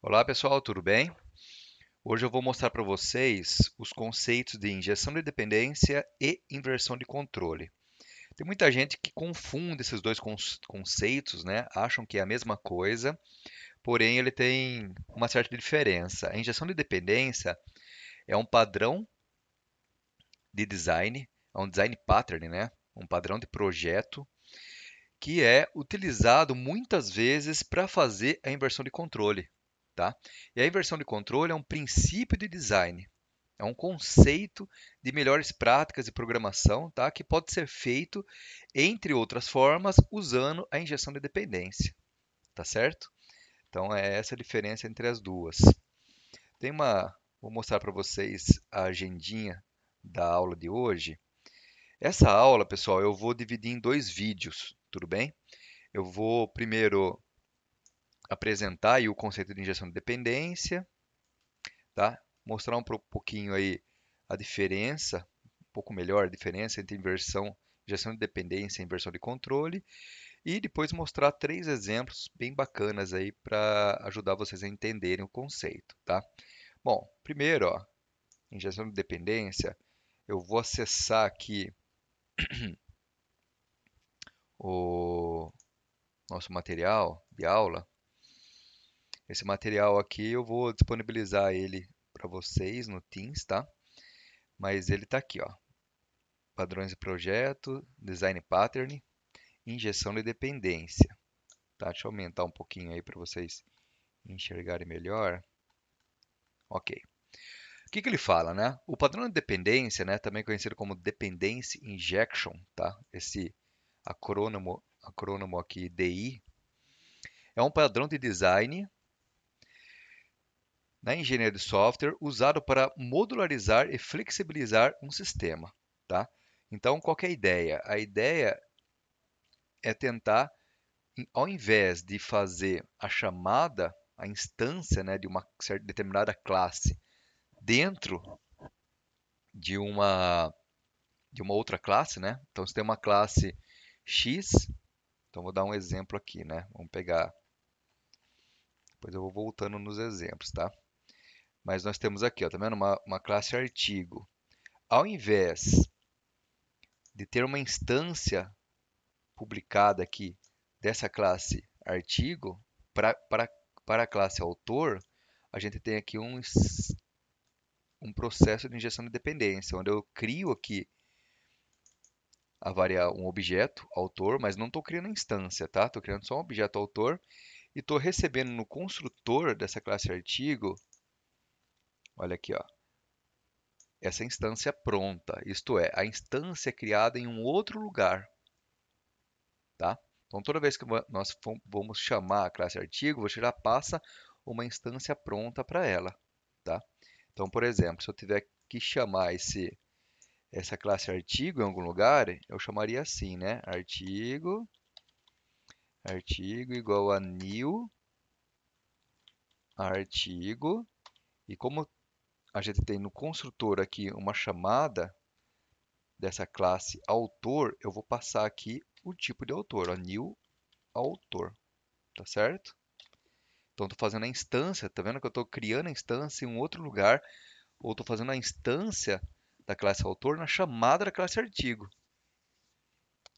Olá pessoal, tudo bem? Hoje eu vou mostrar para vocês os conceitos de injeção de dependência e inversão de controle. Tem muita gente que confunde esses dois conceitos, né? Acham que é a mesma coisa, porém ele tem uma certa diferença. A injeção de dependência é um padrão de design, é um design pattern, né? Um padrão de projeto que é utilizado muitas vezes para fazer a inversão de controle, tá? E a inversão de controle é um princípio de design, é um conceito de melhores práticas de programação, tá? Que pode ser feito, entre outras formas, usando a injeção de dependência, tá certo? Então é essa a diferença entre as duas. Vou mostrar para vocês a agendinha da aula de hoje. Essa aula, pessoal, eu vou dividir em dois vídeos, tudo bem? Eu vou primeiro apresentar aí o conceito de injeção de dependência, tá? Mostrar pouquinho aí a diferença, um pouco melhor a diferença entre injeção de dependência e inversão de controle, e depois mostrar três exemplos bem bacanas aí para ajudar vocês a entenderem o conceito, tá? Bom, primeiro, ó, injeção de dependência, eu vou acessar aqui o nosso material de aula. Esse material aqui eu vou disponibilizar ele para vocês no Teams, tá? Mas ele está aqui, ó. Padrões de projeto, design pattern, injeção de dependência. Tá? Deixa eu aumentar um pouquinho aí para vocês enxergarem melhor. Ok. O que que ele fala, né? O padrão de dependência, né, também conhecido como Dependency Injection, tá? Esse acrônimo aqui DI, é um padrão de design na engenharia de software usado para modularizar e flexibilizar um sistema, tá? Então, qual que é a ideia? A ideia é tentar, ao invés de fazer a chamada, a instância, né, de uma certa determinada classe dentro de uma outra classe, né? Então, você tem uma classe X, então vou dar um exemplo aqui, né? Vamos pegar, depois eu vou voltando nos exemplos, tá? Mas nós temos aqui, ó, tá vendo? Uma classe artigo. Ao invés de ter uma instância publicada aqui dessa classe artigo para a classe autor, a gente tem aqui um processo de injeção de dependência, onde eu crio aqui um objeto autor, mas não estou criando a instância, tá? Estou criando só um objeto autor e estou recebendo no construtor dessa classe artigo, olha aqui, ó, essa instância pronta, isto é, a instância criada em um outro lugar, tá? Então, toda vez que nós vamos chamar a classe artigo, você já passa uma instância pronta para ela, tá? Então, por exemplo, se eu tiver que chamar essa classe artigo em algum lugar, eu chamaria assim, né? Artigo igual a new artigo. E como a gente tem no construtor aqui uma chamada dessa classe autor, eu vou passar aqui o tipo de autor, ó, new autor, tá certo? Então, estou fazendo a instância, tá vendo que eu estou criando a instância em um outro lugar, ou estou fazendo a instância da classe autor na chamada da classe artigo.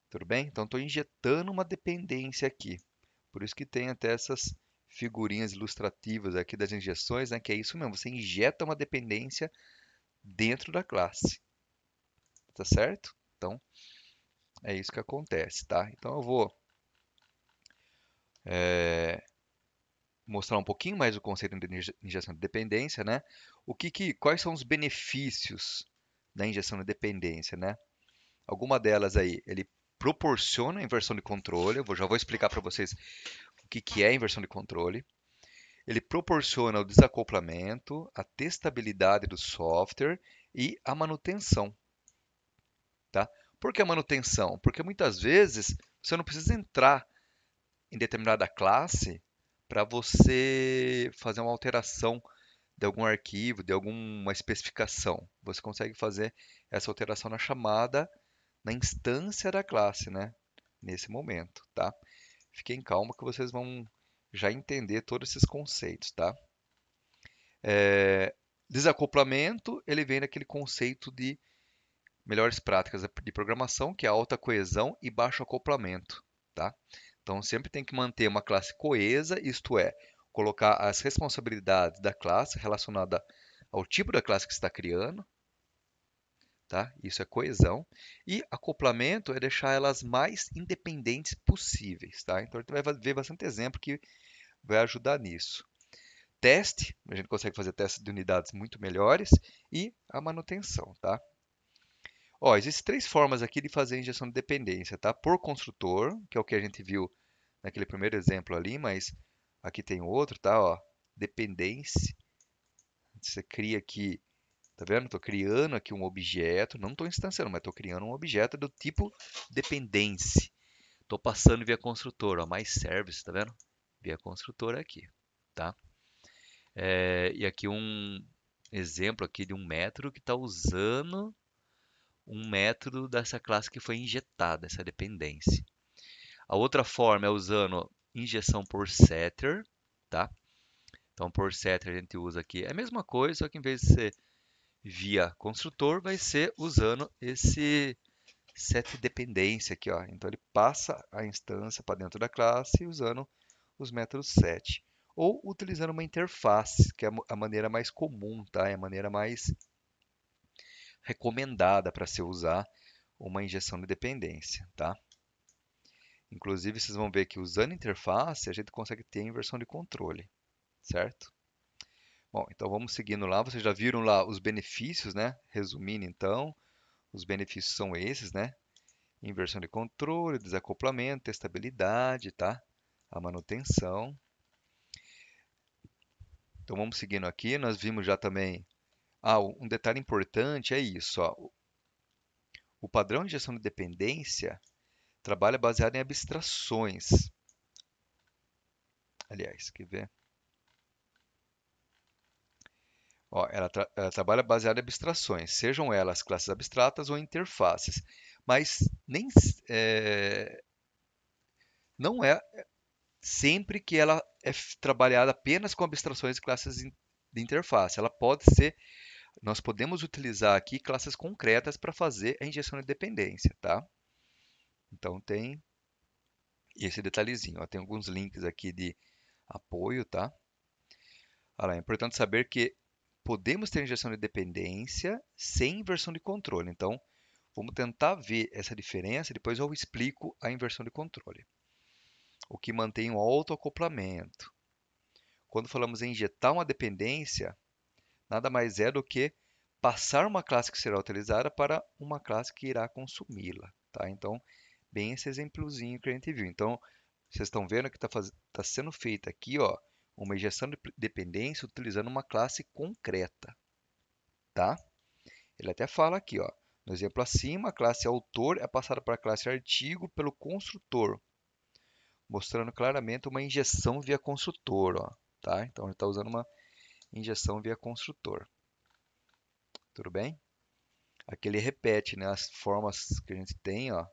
Tudo bem? Então, estou injetando uma dependência aqui. Por isso que tem até essas figurinhas ilustrativas aqui das injeções, né? Que é isso mesmo, você injeta uma dependência dentro da classe, tá certo? Então, é isso que acontece, tá? Então, eu vou mostrar um pouquinho mais o conceito de injeção de dependência, né? Quais são os benefícios da injeção de dependência, né? Alguma delas aí, ele proporciona a inversão de controle, já vou explicar para vocês o que que é a inversão de controle. Ele proporciona o desacoplamento, a testabilidade do software e a manutenção, tá? Por que a manutenção? Porque muitas vezes você não precisa entrar em determinada classe para você fazer uma alteração de algum arquivo, de alguma especificação. Você consegue fazer essa alteração na chamada, na instância da classe, né? Nesse momento, tá? Fiquem calma que vocês vão já entender todos esses conceitos, tá? É, desacoplamento, ele vem daquele conceito de melhores práticas de programação, que é alta coesão e baixo acoplamento, tá? Então sempre tem que manter uma classe coesa, isto é, colocar as responsabilidades da classe relacionada ao tipo da classe que está criando, tá? Isso é coesão. E acoplamento é deixar elas mais independentes possíveis, tá? Então a gente vai ver bastante exemplo que vai ajudar nisso. Teste, a gente consegue fazer testes de unidades muito melhores e a manutenção, tá? Ó, existem três formas aqui de fazer injeção de dependência, tá? Por construtor, que é o que a gente viu naquele primeiro exemplo ali, mas aqui tem outro, tá? Ó, dependência. Você cria aqui, tá vendo? Estou criando aqui um objeto, não estou instanciando, mas estou criando um objeto do tipo dependência. Estou passando via construtor, ó, mais service, tá vendo? Via construtor aqui, tá? E aqui um exemplo aqui de um método que está usando um método dessa classe que foi injetada, essa dependência. A outra forma é usando injeção por setter, tá? Então, por setter a gente usa aqui é a mesma coisa, só que em vez de ser via construtor, vai ser usando esse set dependência aqui, ó. Então, ele passa a instância para dentro da classe usando os métodos set. Ou utilizando uma interface, que é a maneira mais comum, tá? É a maneira mais recomendada para se usar uma injeção de dependência, tá? Inclusive, vocês vão ver que usando interface, a gente consegue ter inversão de controle, certo? Bom, então vamos seguindo lá. Vocês já viram lá os benefícios, né? Resumindo, então, os benefícios são esses, né? Inversão de controle, desacoplamento, testabilidade, tá? A manutenção. Então vamos seguindo aqui. Nós vimos já também. Ah, um detalhe importante é isso, ó. O padrão de gestão de dependência trabalha baseado em abstrações. Aliás, quer ver? Ó, ela trabalha baseada em abstrações, sejam elas classes abstratas ou interfaces, mas não é sempre que ela é trabalhada apenas com abstrações e classes de interface. Ela pode ser, nós podemos utilizar aqui classes concretas para fazer a injeção de dependência, tá? Então tem esse detalhezinho, ó, tem alguns links aqui de apoio, tá? Olha lá, é importante saber que podemos ter injeção de dependência sem inversão de controle. Então, vamos tentar ver essa diferença, depois eu explico a inversão de controle. O que mantém o autoacoplamento. Quando falamos em injetar uma dependência, nada mais é do que passar uma classe que será utilizada para uma classe que irá consumi-la, tá? Então, bem esse exemplozinho que a gente viu. Então, vocês estão vendo que está sendo feita aqui, ó, uma injeção de dependência utilizando uma classe concreta, tá? Ele até fala aqui, ó, no exemplo acima, a classe autor é passada para a classe artigo pelo construtor, mostrando claramente uma injeção via construtor, ó, tá? Então ele está usando uma injeção via construtor. Tudo bem? Aqui ele repete, né, as formas que a gente tem, ó,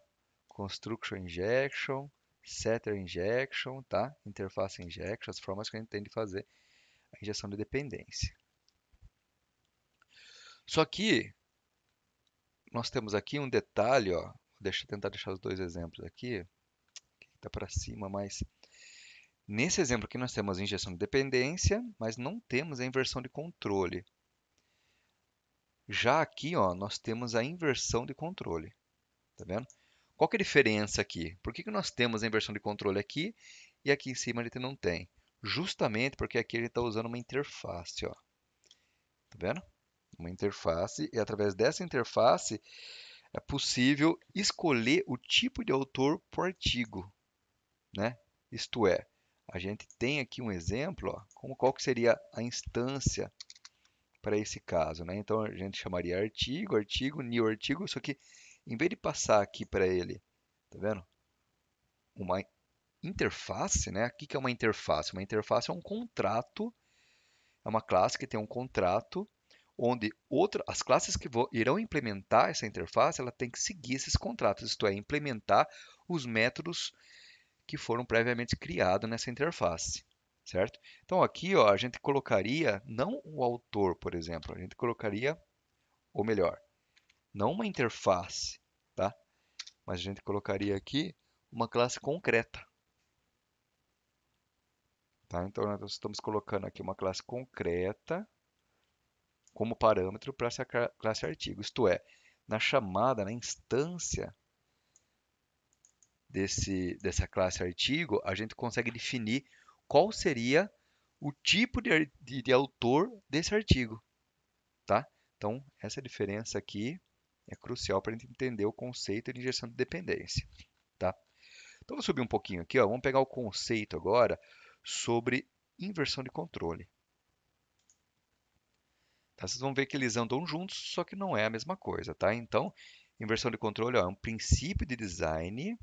construction injection, setter injection, tá? Interface injection, as formas que a gente tem de fazer a injeção de dependência. Só que nós temos aqui um detalhe, ó, deixa eu tentar deixar os dois exemplos aqui, que está para cima, mas nesse exemplo aqui nós temos a injeção de dependência, mas não temos a inversão de controle. Já aqui, ó, nós temos a inversão de controle, tá vendo? Qual que é a diferença aqui? Por que que nós temos a inversão de controle aqui e aqui em cima a gente não tem? Justamente porque aqui a gente está usando uma interface, ó, tá vendo? Uma interface, e através dessa interface é possível escolher o tipo de autor por artigo, né? Isto é, a gente tem aqui um exemplo, ó, como qual que seria a instância para esse caso, né? Então a gente chamaria artigo, artigo, new artigo, só que em vez de passar aqui para ele, tá vendo? Uma interface, né? O que que é uma interface? Uma interface é um contrato, é uma classe que tem um contrato onde as classes que irão implementar essa interface, ela tem que seguir esses contratos, isto é, implementar os métodos que foram previamente criados nessa interface. certo? Então aqui, ó, a gente colocaria não o autor, por exemplo, a gente colocaria, ou melhor, não uma interface, tá? Mas a gente colocaria aqui uma classe concreta, tá? Então nós estamos colocando aqui uma classe concreta como parâmetro para essa classe artigo. Isto é, na chamada, na instância dessa classe artigo, a gente consegue definir qual seria o tipo de autor desse artigo, tá? Então, essa diferença aqui é crucial para a gente entender o conceito de injeção de dependência, tá? Então, vou subir um pouquinho aqui, ó, vamos pegar o conceito agora sobre inversão de controle. Tá? Vocês vão ver que eles andam juntos, só que não é a mesma coisa, tá? Então, inversão de controle ó, é um princípio de design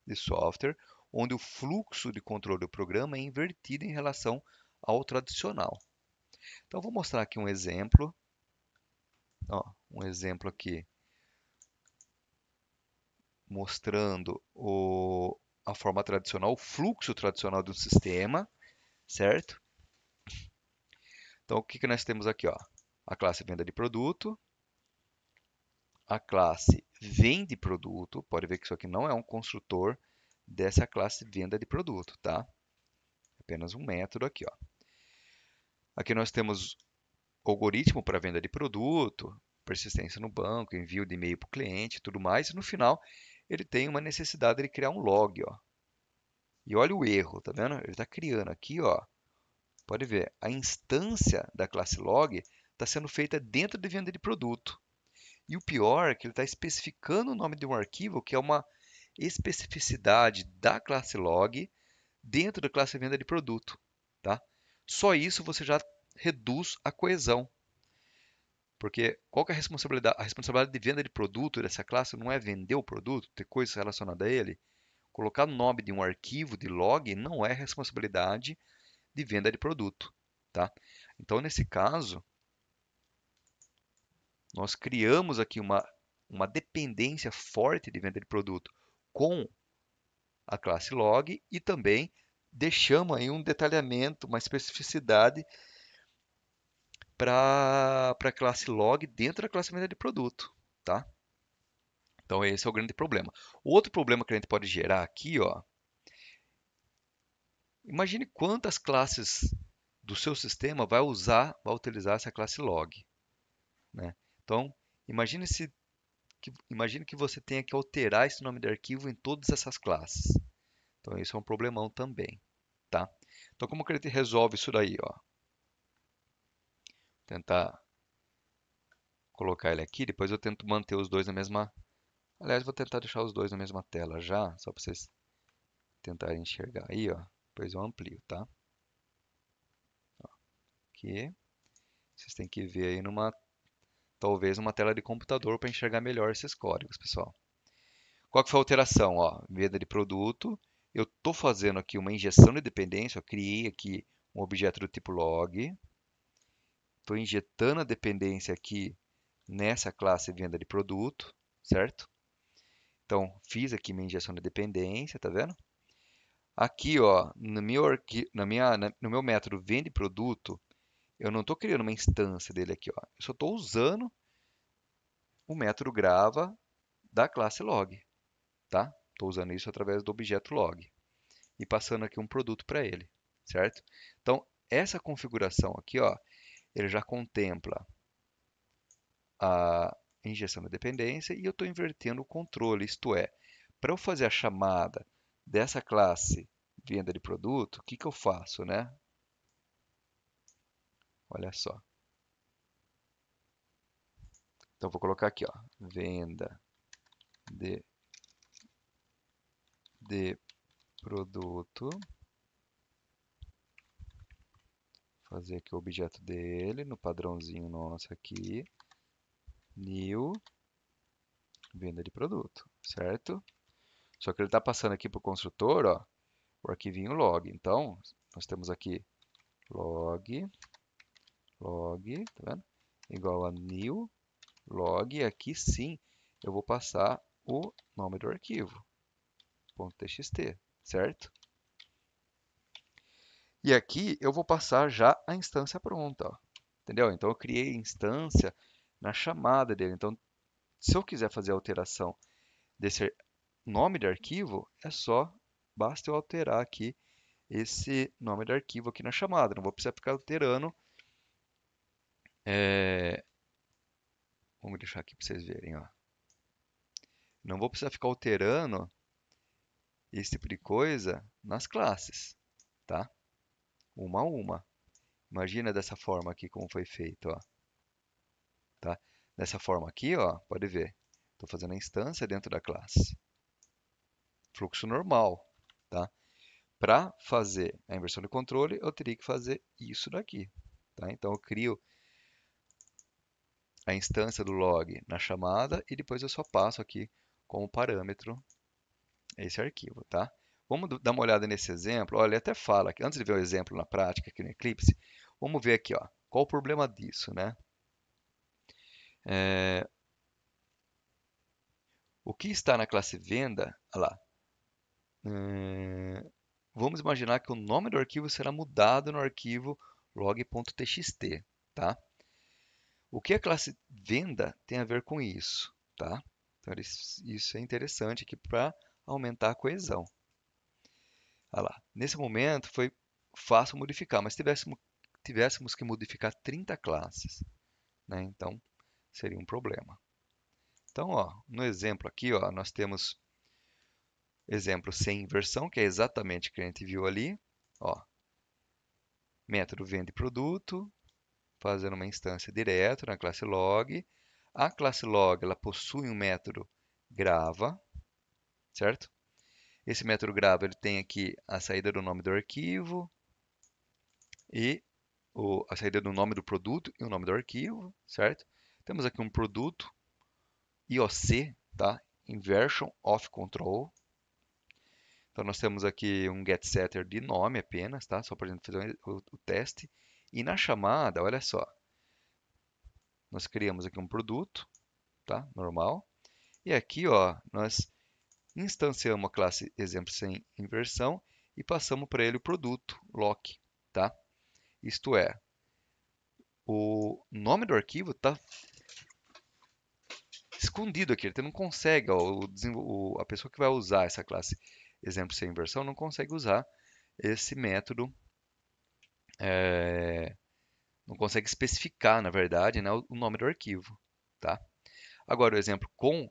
de software onde o fluxo de controle do programa é invertido em relação ao tradicional. Então, vou mostrar aqui um exemplo. Ó, um exemplo aqui mostrando a forma tradicional, o fluxo tradicional de um sistema, certo? Então, o que que nós temos aqui? Ó? A classe venda de produto, a classe vende produto, pode ver que isso aqui não é um construtor dessa classe venda de produto, tá? Apenas um método aqui, ó. Aqui nós temos algoritmo para venda de produto, persistência no banco, envio de e-mail para o cliente e tudo mais. E no final, ele tem uma necessidade de criar um log, ó. E olha o erro, tá vendo? Ele está criando aqui, ó. Pode ver, a instância da classe log está sendo feita dentro de venda de produto. E o pior é que ele está especificando o nome de um arquivo que é uma especificidade da classe log dentro da classe venda de produto, tá? Só isso você já reduz a coesão. Porque qual que é a responsabilidade? A responsabilidade de venda de produto dessa classe não é vender o produto, ter coisas relacionadas a ele. Colocar o nome de um arquivo de log não é responsabilidade de venda de produto, tá? Então, nesse caso, nós criamos aqui uma dependência forte de venda de produto com a classe log e também deixamos aí um detalhamento, uma especificidade para a classe log dentro da classe venda de produto, tá? Então esse é o grande problema. O outro problema que a gente pode gerar aqui, ó, imagine quantas classes do seu sistema vai utilizar essa classe log, né? Então, imagine que você tenha que alterar esse nome de arquivo em todas essas classes. Então, isso é um problemão também, tá? Então, como que a gente resolve isso daí, ó? Tentar colocar ele aqui, depois eu tento manter os dois na mesma. Aliás, vou tentar deixar os dois na mesma tela já, só para vocês tentarem enxergar aí, ó. Depois eu amplio, tá? Aqui. Vocês têm que ver aí talvez numa tela de computador para enxergar melhor esses códigos, pessoal. Qual que foi a alteração? Ó, venda de produto. Eu estou fazendo aqui uma injeção de dependência. Eu criei aqui um objeto do tipo log. Estou injetando a dependência aqui nessa classe venda de produto, certo? Então, fiz aqui minha injeção de dependência, tá vendo? Aqui, ó, no meu método vende produto, eu não estou criando uma instância dele aqui, ó. Eu só estou usando o método grava da classe log, tá? Estou usando isso através do objeto log e passando aqui um produto para ele, certo? Então, essa configuração aqui, ó, ele já contempla a injeção da dependência e eu estou invertendo o controle, isto é, para eu fazer a chamada dessa classe venda de produto, o que que eu faço, né? Olha só. Então, vou colocar aqui, ó, venda de, de produto, fazer aqui o objeto dele no padrãozinho nosso aqui, new, venda de produto, certo? Só que ele está passando aqui para o construtor, ó, o arquivinho log. Então, nós temos aqui log, tá vendo? Igual a new log, e aqui sim eu vou passar o nome do arquivo, .txt, certo? E aqui eu vou passar já a instância pronta, ó. Entendeu? Então eu criei a instância na chamada dele. Então, se eu quiser fazer a alteração desse nome de arquivo, basta eu alterar aqui esse nome de arquivo aqui na chamada. Não vou precisar ficar alterando. é, Vamos deixar aqui para vocês verem, ó. Não vou precisar ficar alterando esse tipo de coisa nas classes, tá? Uma a uma. Imagina dessa forma aqui como foi feito, ó, tá? Dessa forma aqui, ó, pode ver. Estou fazendo a instância dentro da classe. Fluxo normal, tá? Para fazer a inversão de controle, eu teria que fazer isso daqui, tá? Então eu crio a instância do log na chamada e depois eu só passo aqui como parâmetro esse arquivo, tá? Vamos dar uma olhada nesse exemplo. Olha, ele até fala que antes de ver o exemplo na prática aqui no Eclipse, vamos ver aqui, ó, qual o problema disso, né? É, o que está na classe venda, olha lá, vamos imaginar que o nome do arquivo será mudado no arquivo log.txt, tá? O que a classe venda tem a ver com isso, tá? Então, isso é interessante aqui para aumentar a coesão. Olha lá, nesse momento foi fácil modificar, mas tivéssemos que modificar 30 classes, né? Então seria um problema. Então, ó, no exemplo aqui, ó, nós temos exemplo sem inversão, que é exatamente o que a gente viu ali. Ó, método vende produto, fazendo uma instância direto na classe log. A classe log ela possui um método grava, certo? Esse método grava ele tem aqui a saída do nome do arquivo e a saída do nome do produto e o nome do arquivo, certo? Temos aqui um produto IOC, tá? Inversion of Control. Então nós temos aqui um getSetter de nome apenas, tá? Só para a gente fazer o teste. E na chamada, olha só, nós criamos aqui um produto, tá? Normal. E aqui, ó, nós instanciamos a classe exemplo sem inversão e passamos para ele o produto lock, tá? Isto é, o nome do arquivo está escondido aqui, ele não consegue, ó, a pessoa que vai usar essa classe exemplo sem inversão não consegue usar esse método, é, não consegue especificar, na verdade, né, o nome do arquivo, tá? Agora, o exemplo com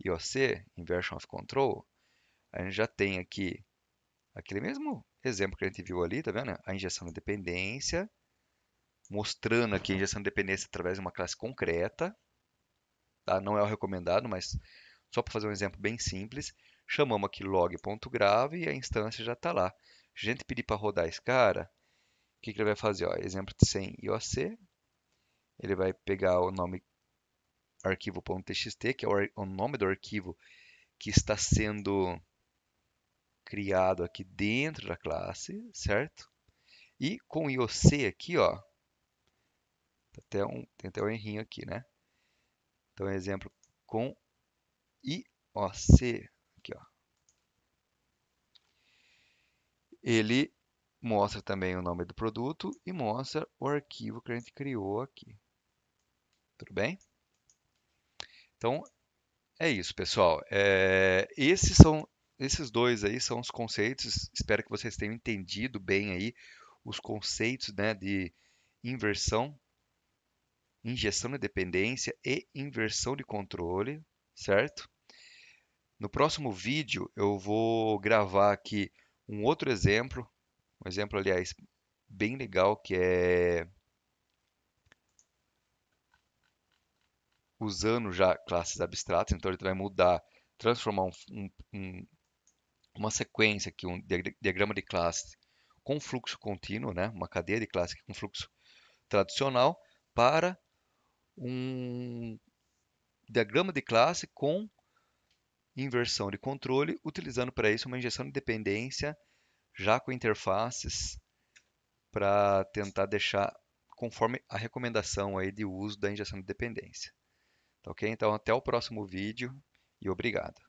IOC, Inversion of Control, a gente já tem aqui aquele mesmo exemplo que a gente viu ali, tá vendo? A injeção de dependência, mostrando aqui a injeção de dependência através de uma classe concreta, tá? Não é o recomendado, mas só para fazer um exemplo bem simples, chamamos aqui log.grave e a instância já está lá. Se a gente pedir para rodar esse cara, o que, que ele vai fazer? Ó, exemplo de sem IOC, ele vai pegar o nome arquivo.txt, que é o nome do arquivo que está sendo criado aqui dentro da classe, certo? E com IOC aqui, ó, tem até um errinho aqui, né? Então, exemplo com IOC, aqui, ó. Ele mostra também o nome do produto e mostra o arquivo que a gente criou aqui. Tudo bem? Então, é isso, pessoal. Esses dois aí são os conceitos. Espero que vocês tenham entendido bem aí os conceitos, né, de inversão, injeção de dependência e inversão de controle, certo? No próximo vídeo eu vou gravar aqui um exemplo, aliás, bem legal, que é usando já classes abstratas. Então ele vai mudar, transformar uma sequência aqui, um diagrama de classe com fluxo contínuo, né? Uma cadeia de classe com fluxo tradicional para um diagrama de classe com inversão de controle, utilizando para isso uma injeção de dependência já com interfaces para tentar deixar conforme a recomendação aí de uso da injeção de dependência. Tá ok? Então até o próximo vídeo e obrigado.